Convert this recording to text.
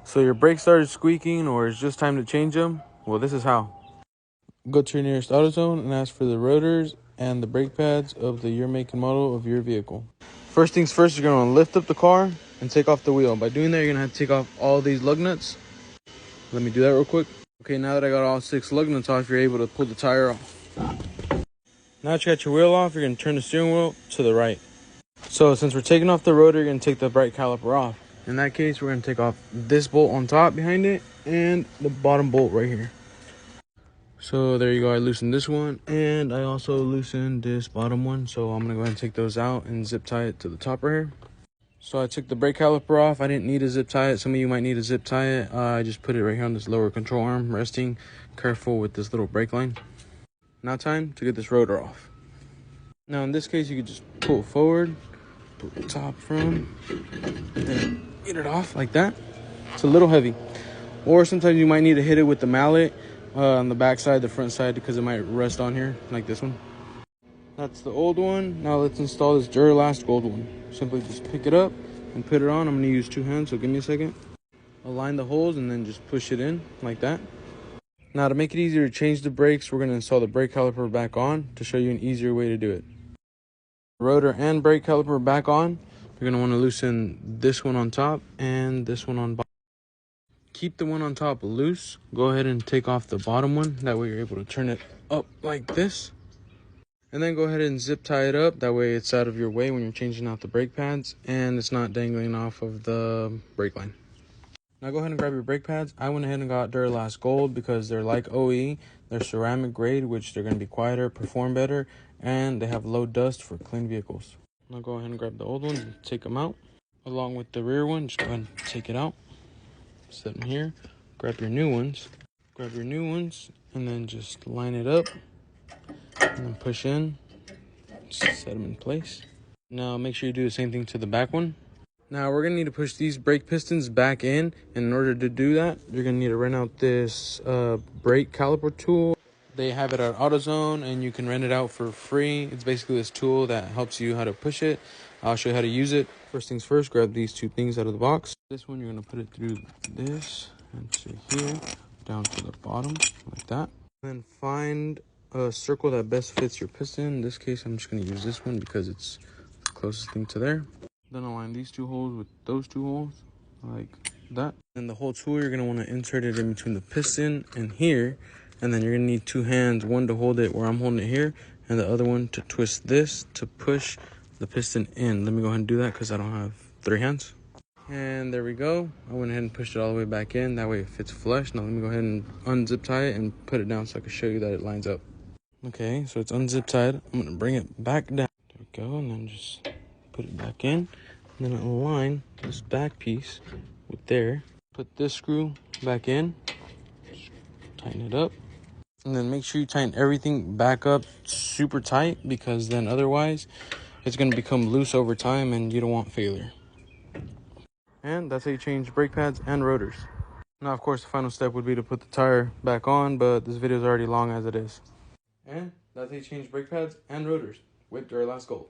So your brakes started squeaking or it's just time to change them? Well, this is how. Go to your nearest AutoZone and ask for the rotors and the brake pads of the year, make, and model of your vehicle. First things first, you're going to lift up the car and take off the wheel. By doing that, you're going to have to take off all these lug nuts. Let me do that real quick. Okay, now that I got all 6 lug nuts off, you're able to pull the tire off. Now that you got your wheel off, you're going to turn the steering wheel to the right. So since we're taking off the rotor, you're going to take the brake caliper off. In that case, we're going to take off this bolt on top behind it and the bottom bolt right here. So there you go, I loosened this one and I also loosened this bottom one. So I'm going to go ahead and take those out and zip tie it to the top right here. So I took the brake caliper off. I didn't need to zip tie it. Some of you might need to zip tie it. I just put it right here on this lower control arm, resting. Careful with this little brake line. Now time to get this rotor off. Now in this case, you could just pull it forward, pull the top from, and then get it off like that. It's a little heavy. Or sometimes you might need to hit it with the mallet on the back side, the front side, because it might rest on here like this one. That's the old one. Now let's install this Duralast gold one. Simply just pick it up and put it on. I'm going to use 2 hands, so give me a second. Align the holes and then just push it in like that. Now to make it easier to change the brakes, we're going to install the brake caliper back on to show you an easier way to do it. Rotor and brake caliper back on. You're going to want to loosen this one on top and this one on bottom. Keep the one on top loose. Go ahead and take off the bottom one. That way you're able to turn it up like this. And then go ahead and zip tie it up. That way it's out of your way when you're changing out the brake pads and it's not dangling off of the brake line. Now go ahead and grab your brake pads. I went ahead and got Duralast Gold because they're like OE. They're ceramic grade, which they're going to be quieter, perform better, and they have low dust for clean vehicles. Now go ahead and grab the old ones and take them out. Along with the rear one, just go ahead and take it out. Set them here. Grab your new ones. Grab your new ones and then just line it up. And then push in, set them in place. Now make sure you do the same thing to the back one. Now we're gonna need to push these brake pistons back in. And in order to do that, you're gonna need to rent out this brake caliper tool. They have it at AutoZone and you can rent it out for free. It's basically this tool that helps you how to push it. I'll show you how to use it. First things first, grab these 2 things out of the box. This one, you're gonna put it through this and to here, down to the bottom, like that. Then find a circle that best fits your piston. In this case, I'm just going to use this one because it's the closest thing to there. Then align these 2 holes with those 2 holes, like that. And the whole tool, you're going to want to insert it in between the piston and here. And then you're going to need 2 hands, one to hold it where I'm holding it here, and the other one to twist this to push the piston in. Let me go ahead and do that because I don't have 3 hands. And there we go. I went ahead and pushed it all the way back in. That way it fits flush. Now let me go ahead and unzip tie it and put it down so I can show you that it lines up. Okay, so it's unzip tied. I'm going to bring it back down. There we go. And then just put it back in. And then align this back piece with there. Put this screw back in. Just tighten it up. And then make sure you tighten everything back up super tight because then otherwise it's going to become loose over time and you don't want failure. And that's how you change brake pads and rotors. Now, of course, the final step would be to put the tire back on, but this video is already long as it is. And that's how you change brake pads and rotors with Duralast Gold.